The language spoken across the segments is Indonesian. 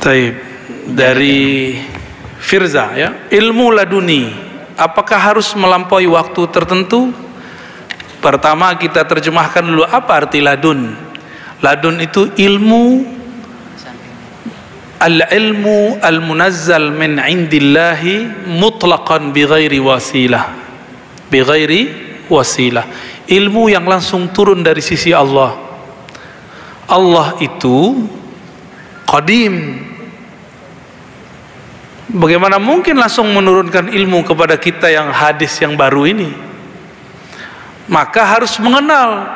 Taib. Dari Firza ya, ilmu laduni apakah harus melampaui waktu tertentu? Pertama kita terjemahkan dulu apa arti ladun. Ladun itu ilmu, al-ilmu al-munazzal min indillahi mutlaqan bighairi wasilah. Bighairi wasilah. Ilmu yang langsung turun dari sisi Allah. Allah itu qadim. Bagaimana mungkin langsung menurunkan ilmu kepada kita yang hadis yang baru ini? Maka harus mengenal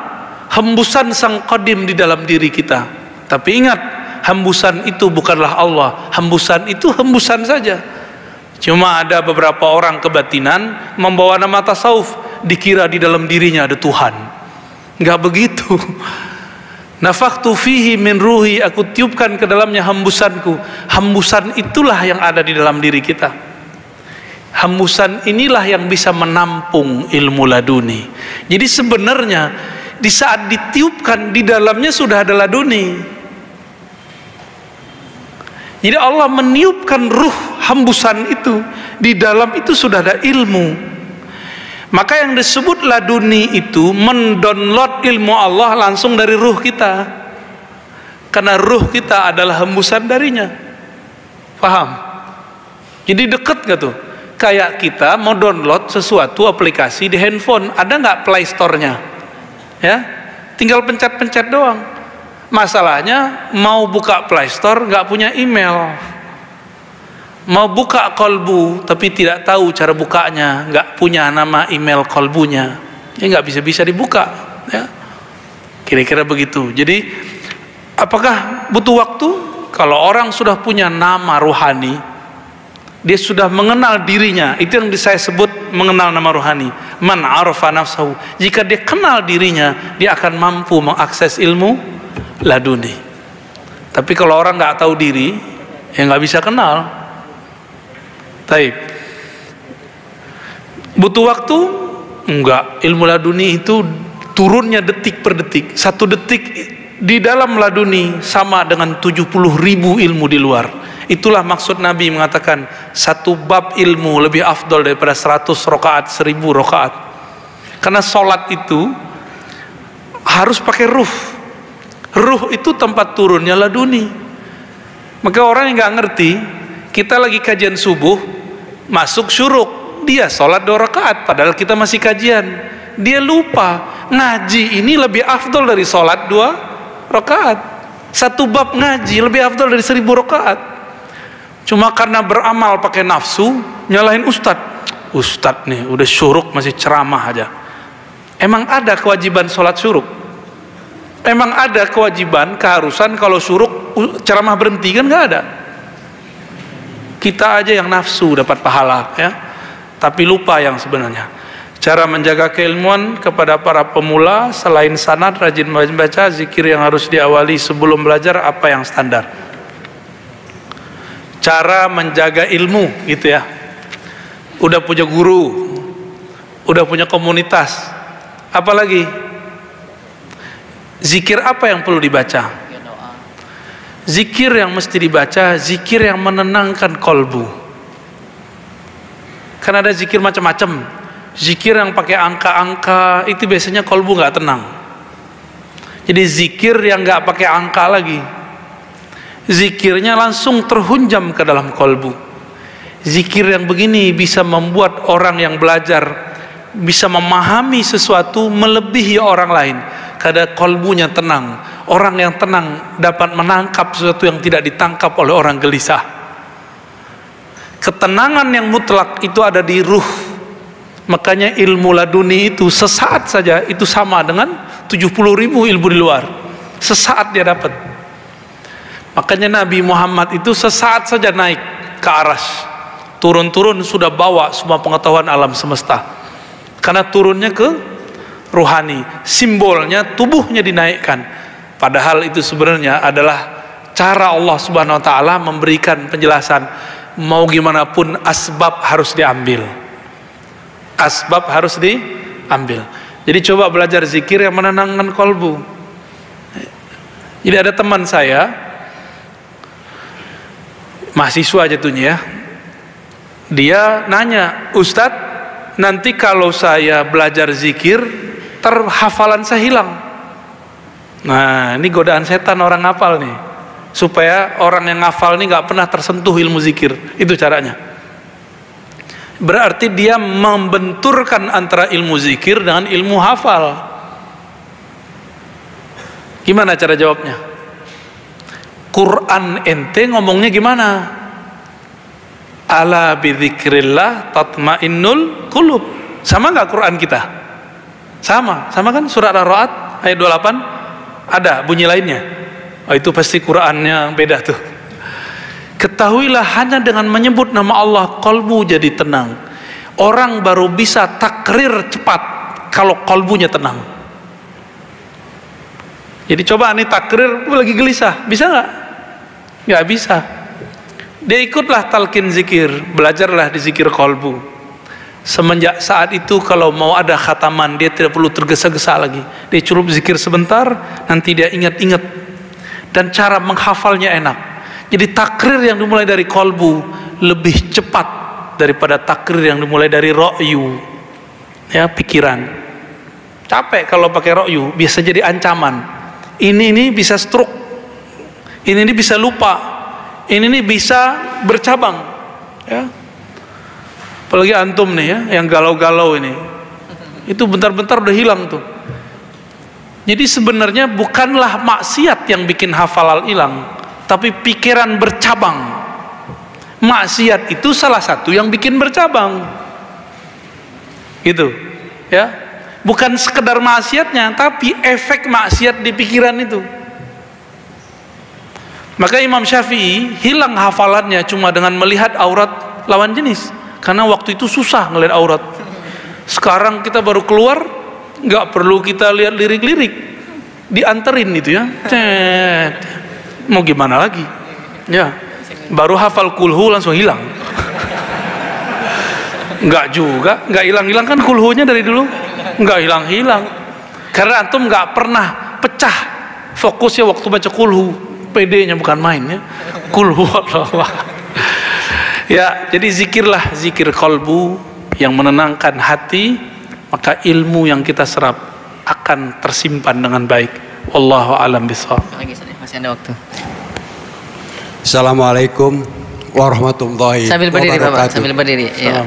hembusan sang qadim di dalam diri kita. Tapi ingat, hembusan itu bukanlah Allah. Hembusan itu hembusan saja. Cuma ada beberapa orang kebatinan membawa nama tasawuf, dikira di dalam dirinya ada Tuhan. Enggak begitu. Nafakhtu fihi min ruhi, aku tiupkan ke dalamnya hembusanku. Hembusan itulah yang ada di dalam diri kita. Hembusan inilah yang bisa menampung ilmu laduni. Jadi sebenarnya di saat ditiupkan di dalamnya sudah ada laduni. Jadi Allah meniupkan ruh hembusan itu, di dalam itu sudah ada ilmu. Maka yang disebut laduni itu mendownload ilmu Allah langsung dari ruh kita. Karena ruh kita adalah hembusan darinya. Paham? Jadi deket gak tuh? Kayak kita mau download sesuatu aplikasi di handphone, ada nggak Play Store-nya? Ya, tinggal pencet-pencet doang. Masalahnya mau buka Play Store nggak punya email. Mau buka kolbu tapi tidak tahu cara bukanya, nggak punya nama email kolbunya, ya nggak bisa dibuka, ya kira-kira begitu. Jadi apakah butuh waktu? Kalau orang sudah punya nama ruhani, dia sudah mengenal dirinya, itu yang saya sebut mengenal nama ruhani. Man arafa nafsahu, jika dia kenal dirinya, dia akan mampu mengakses ilmu laduni. Tapi kalau orang nggak tahu diri, ya nggak bisa kenal. Taib. Butuh waktu? Enggak. Ilmu laduni itu turunnya detik per detik. 1 detik di dalam laduni sama dengan 70.000 ilmu di luar. Itulah maksud Nabi mengatakan 1 bab ilmu lebih afdol daripada 100 rakaat, 1000 rakaat. Karena sholat itu harus pakai ruh. Ruh itu tempat turunnya laduni. Maka orang yang nggak ngerti, kita lagi kajian subuh, masuk syuruk, dia sholat 2 rakaat, padahal kita masih kajian. Dia lupa, ngaji ini lebih afdol dari sholat 2 rakaat. 1 bab ngaji lebih afdol dari 1000 rakaat. Cuma karena beramal pakai nafsu, nyalahin Ustadz nih, udah syuruk masih ceramah aja. Emang ada kewajiban sholat syuruk? Emang ada kewajiban, keharusan kalau syuruk ceramah berhenti? Kan nggak ada. Kita aja yang nafsu dapat pahala, ya, tapi lupa yang sebenarnya. Cara menjaga keilmuan kepada para pemula, selain sanad, rajin membaca, zikir yang harus diawali sebelum belajar, apa yang standar? Cara menjaga ilmu, gitu ya. Udah punya guru, udah punya komunitas, apalagi zikir apa yang perlu dibaca? Zikir yang mesti dibaca, zikir yang menenangkan kolbu. Kan ada zikir macam-macam. Zikir yang pakai angka-angka, itu biasanya kolbu nggak tenang. Jadi zikir yang nggak pakai angka lagi, zikirnya langsung terhunjam ke dalam kolbu. Zikir yang begini bisa membuat orang yang belajar bisa memahami sesuatu melebihi orang lain, karena kolbunya tenang. Orang yang tenang dapat menangkap sesuatu yang tidak ditangkap oleh orang gelisah. Ketenangan yang mutlak itu ada di ruh. Makanya ilmu laduni itu sesaat saja itu sama dengan 70.000 ilmu di luar. Sesaat dia dapat. Makanya Nabi Muhammad itu sesaat saja naik ke aras, turun-turun sudah bawa semua pengetahuan alam semesta. Karena turunnya ke ruhani, simbolnya tubuhnya dinaikkan. Padahal itu sebenarnya adalah cara Allah Subhanahu wa taala memberikan penjelasan. Mau gimana pun asbab harus diambil. Asbab harus diambil. Jadi coba belajar zikir yang menenangkan kolbu. Jadi ada teman saya mahasiswa jatuhnya ya. Dia nanya, Ustadz, nanti kalau saya belajar zikir, hafalan saya hilang. Nah, ini godaan setan orang ngafal nih, supaya orang yang ngafal nih nggak pernah tersentuh ilmu zikir. Itu caranya. Berarti dia membenturkan antara ilmu zikir dengan ilmu hafal. Gimana cara jawabnya? Quran ente ngomongnya gimana? Ala bidzikrillah tatmainnul qulub. Sama nggak Quran kita? Sama kan surat Ar-Ra'd ayat 28 ada bunyi lainnya. Oh, itu pasti Qurannya beda tuh. Ketahuilah hanya dengan menyebut nama Allah kolbu jadi tenang. Orang baru bisa takrir cepat kalau kolbunya tenang. Jadi coba nih takrir lagi gelisah, bisa nggak? Nggak bisa. Dia ikutlah talqin zikir, belajarlah di zikir kolbu. Semenjak saat itu kalau mau ada khataman, dia tidak perlu tergesa-gesa lagi. Dia cukup zikir sebentar, nanti dia ingat-ingat. Dan cara menghafalnya enak. Jadi takrir yang dimulai dari kolbu lebih cepat daripada takrir yang dimulai dari ro'yu, ya, pikiran. Capek kalau pakai ro'yu, biasa jadi ancaman. Ini bisa stroke, ini bisa lupa, ini bisa bercabang, ya. Apalagi antum nih ya, yang galau-galau ini, itu bentar-bentar udah hilang tuh. Jadi sebenarnya bukanlah maksiat yang bikin hafalan hilang, tapi pikiran bercabang. Maksiat itu salah satu yang bikin bercabang, gitu, ya. Bukan sekedar maksiatnya, tapi efek maksiat di pikiran itu. Maka Imam Syafi'i hilang hafalannya cuma dengan melihat aurat lawan jenis, karena waktu itu susah ngelihat aurat. Sekarang kita baru keluar, nggak perlu kita lihat lirik-lirik, dianterin itu ya. Mau gimana lagi? Ya, baru hafal kulhu langsung hilang. Nggak juga, nggak hilang-hilang kan kulhunya dari dulu, nggak hilang-hilang. Karena antum nggak pernah pecah fokusnya waktu baca kulhu. PD-nya bukan main ya. Kulhu Allah. Ya, jadi zikirlah zikir kolbu yang menenangkan hati, maka ilmu yang kita serap akan tersimpan dengan baik. Wallahu a'lam bishawab. Masih ada waktu. Assalamualaikum warahmatullahi wabarakatuh. Sambil berdiri Bapak, sambil berdiri. Ya.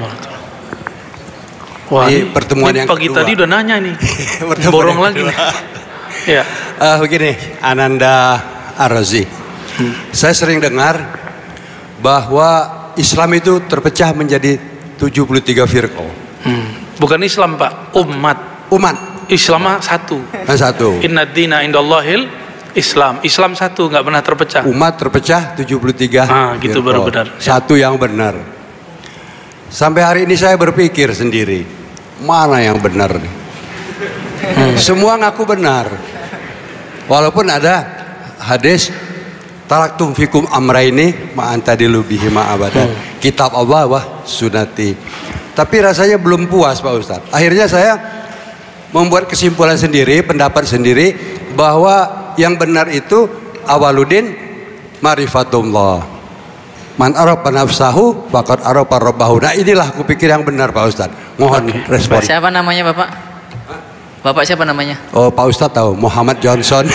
Wah, ini pertemuan yang pagi kedua. tadi udah nanya nih. Borong lagi nih. Ya. Begini, Ananda Ar-Razi. Saya sering dengar bahwa Islam itu terpecah menjadi 73 firqah. Bukan Islam, Pak, umat. Islam satu. Satu. Inna dina indallahil Islam. Islam satu, nggak pernah terpecah. Umat terpecah 73. Gitu baru benar. Satu yang benar. Sampai hari ini saya berpikir sendiri, mana yang benar nih? Semua ngaku benar. Walaupun ada hadis taraktum fikum amraini ma'antadilu bihi ma'abadan. Kitab Allah wa sunnati. Tapi rasanya belum puas Pak Ustadz. Akhirnya saya membuat kesimpulan sendiri, pendapat sendiri, bahwa yang benar itu awaludin marifatullah. Man arafa nafsahu faqad arafa rabbahu. Nah, inilah aku pikir yang benar Pak Ustadz. Mohon respon. Siapa namanya Bapak? Bapak siapa namanya? Oh, Pak Ustadz tahu, Muhammad Johnson.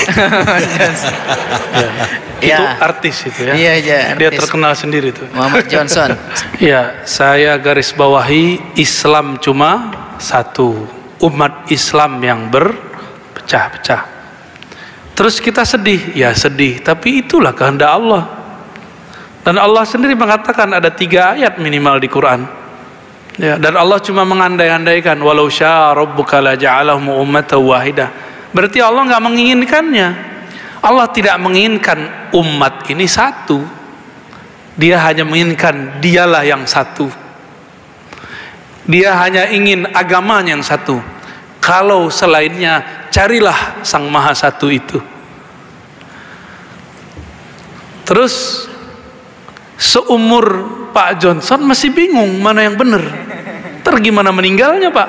Itu artis itu ya. Iya, artis. Dia terkenal sendiri tuh. Muhammad Johnson. Ya, saya garis bawahi Islam cuma satu. Umat Islam yang berpecah-pecah. Terus kita sedih, ya sedih. Tapi itulah kehendak Allah. Dan Allah sendiri mengatakan ada 3 ayat minimal di Quran. Ya, dan Allah cuma mengandai-andaikan walau syaa rabbuka la ja'alahum ummatan wahidah. Berarti Allah nggak menginginkannya. Allah tidak menginginkan umat ini satu. Dia hanya menginginkan dialah yang satu. Dia hanya ingin agamanya yang satu. Kalau selainnya, carilah Sang Maha Satu itu. Terus seumur Pak Johnson masih bingung mana yang benar. Gimana meninggalnya Pak?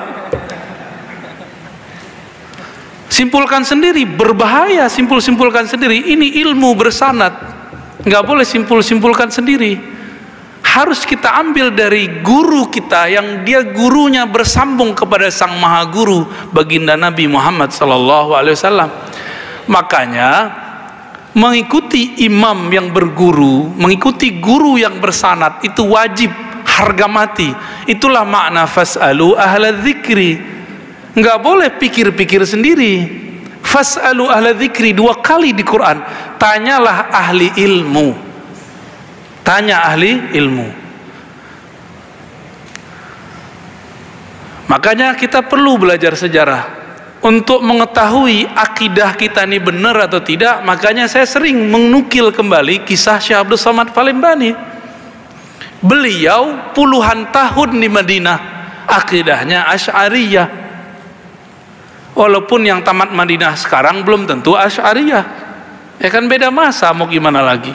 Simpulkan sendiri, berbahaya simpulkan sendiri. Ini ilmu bersanad, nggak boleh simpulkan sendiri. harus kita ambil dari guru kita yang dia gurunya bersambung kepada sang maha guru baginda Nabi Muhammad SAW. Makanya mengikuti imam yang berguru, mengikuti guru yang bersanad itu wajib, harga mati. Itulah makna fas'alu ahla dzikri. Nggak boleh pikir-pikir sendiri. Fas'alu ahla dzikri 2 kali di Quran. Tanyalah ahli ilmu. Tanya ahli ilmu. Makanya kita perlu belajar sejarah untuk mengetahui akidah kita ini benar atau tidak. Makanya saya sering menukil kembali kisah Syekh Abdul Somad Palembani. Beliau puluhan tahun di Madinah, akidahnya Asy'ariyah. Walaupun yang tamat Madinah sekarang belum tentu Asy'ariyah. Ya kan beda masa, mau gimana lagi.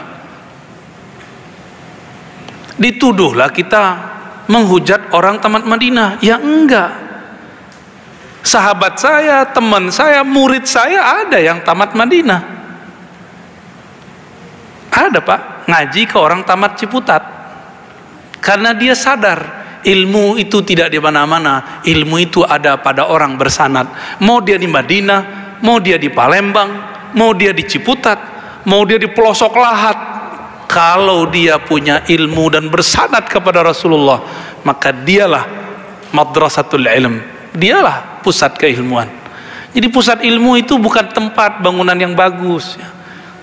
Dituduhlah kita menghujat orang tamat Madinah. Ya enggak. Sahabat saya, teman saya, murid saya ada yang tamat Madinah. Ada Pak, ngaji ke orang tamat Ciputat. Karena dia sadar ilmu itu tidak di mana-mana, ilmu itu ada pada orang bersanad. Mau dia di Madinah, mau dia di Palembang, mau dia di Ciputat, mau dia di pelosok lahat, kalau dia punya ilmu dan bersanad kepada Rasulullah, maka dialah madrasatul ilm, dialah pusat keilmuan. Jadi pusat ilmu itu bukan tempat bangunan yang bagus ya.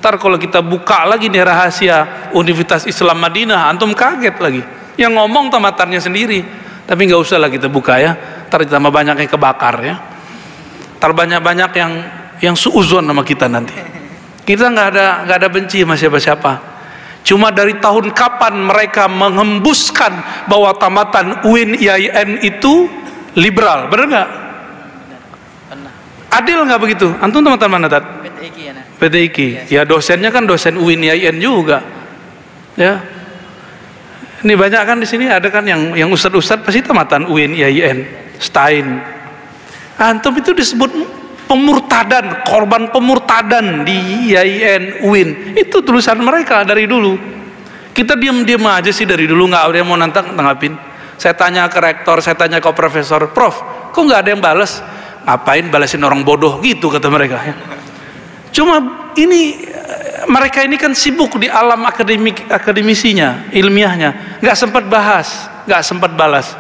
Ntar kalau kita buka lagi nih rahasia Universitas Islam Madinah, antum kaget lagi. Yang ngomong tamatannya sendiri. Tapi nggak usah lah kita buka ya. Ntar ditambah banyak yang kebakar ya. Ntar banyak yang suuzon sama kita nanti. Kita nggak ada benci sama siapa-siapa. Cuma dari tahun kapan mereka menghembuskan bahwa tamatan UIN IAIN itu liberal, benar nggak? Adil nggak begitu? Antum teman-teman mana Tat? PTIQ ya, nah. PTIQ. Ya dosennya kan dosen UIN IAIN juga. Ya. Ini banyak kan di sini ada kan yang ustad-ustad pasti tamatan UIN IAIN, Stein. Antum itu disebut pemurtadan, korban pemurtadan di IAIN UIN. Itu tulisan mereka dari dulu. Kita diam-diam aja sih dari dulu, nggak ada yang mau nanggapin. Saya tanya ke rektor, saya tanya ke profesor, Prof, kok nggak ada yang balas? Ngapain balasin orang bodoh gitu, kata mereka ya. Cuma ini mereka ini kan sibuk di alam akademisinya, ilmiahnya, nggak sempat bahas, nggak sempat balas.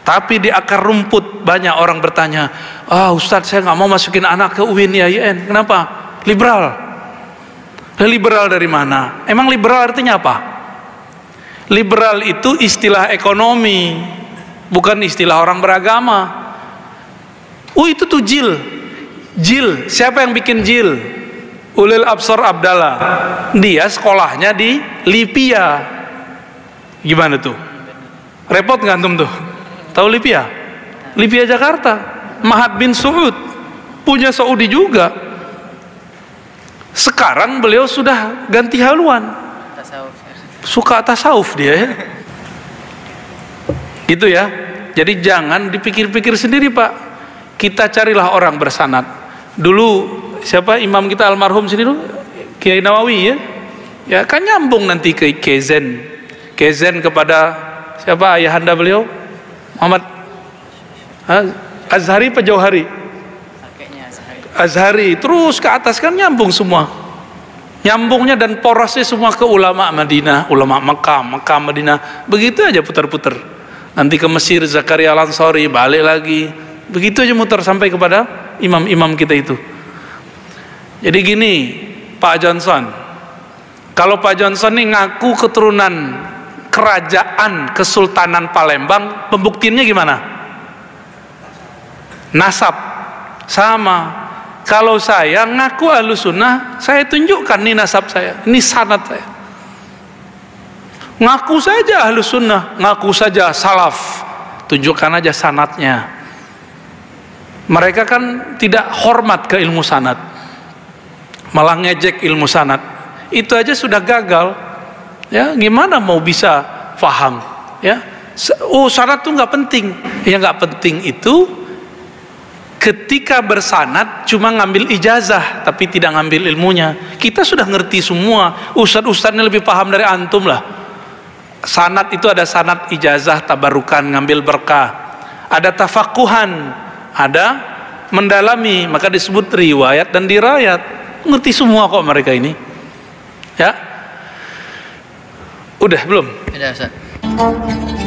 Tapi di akar rumput banyak orang bertanya, Ustadz saya nggak mau masukin anak ke UIN IAIN, kenapa? Liberal. Liberal dari mana? Emang liberal artinya apa? Liberal itu istilah ekonomi, bukan istilah orang beragama. Itu tuh Jil, siapa yang bikin Jil? Ulil Absar Abdallah. Dia sekolahnya di Lipia. Gimana tuh? Repot nggak antum tuh? Tahu Lipia? Lipia Jakarta. Mahat bin Suud punya Saudi juga. Sekarang beliau sudah ganti haluan. Suka tasawuf dia ya. Gitu ya. Jadi jangan dipikir-pikir sendiri Pak. Kita carilah orang bersanad. Dulu siapa imam kita almarhum sini dulu? Kiai Nawawi ya. Ya kan nyambung nanti ke Kezen. Kezen kepada siapa ayahanda beliau? Muhammad Azhari apa Jauhari? Azhari. Terus ke atas kan nyambung semua. Nyambungnya dan porosnya semua ke ulama Madinah, ulama Mekah, Madinah. Begitu aja putar-putar. Nanti ke Mesir Zakaria Al-Ansari, balik lagi. Begitu aja muter sampai kepada imam-imam kita itu. Jadi gini, Pak Johnson, kalau Pak Johnson ini ngaku keturunan kerajaan Kesultanan Palembang, pembuktiannya gimana? Nasab sama. Kalau saya ngaku Ahlus Sunnah, saya tunjukkan nih nasab saya, ini sanad saya. Ngaku saja Ahlus Sunnah, ngaku saja salaf, tunjukkan aja sanadnya. Mereka kan tidak hormat ke ilmu sanad, malah ngejek ilmu sanad. Itu aja sudah gagal. Ya, gimana mau bisa paham? Ya, sanad tuh nggak penting. Yang nggak penting itu ketika bersanad cuma ngambil ijazah tapi tidak ngambil ilmunya. Kita sudah ngerti semua. Ustadz-ustadznya lebih paham dari antum lah. sanad itu ada sanad ijazah tabarukan ngambil berkah, ada tafakuhan, ada mendalami, maka disebut riwayat dan dirayat. Ngerti semua kok mereka ini. Ya. Udah belum? Udah, Ustaz.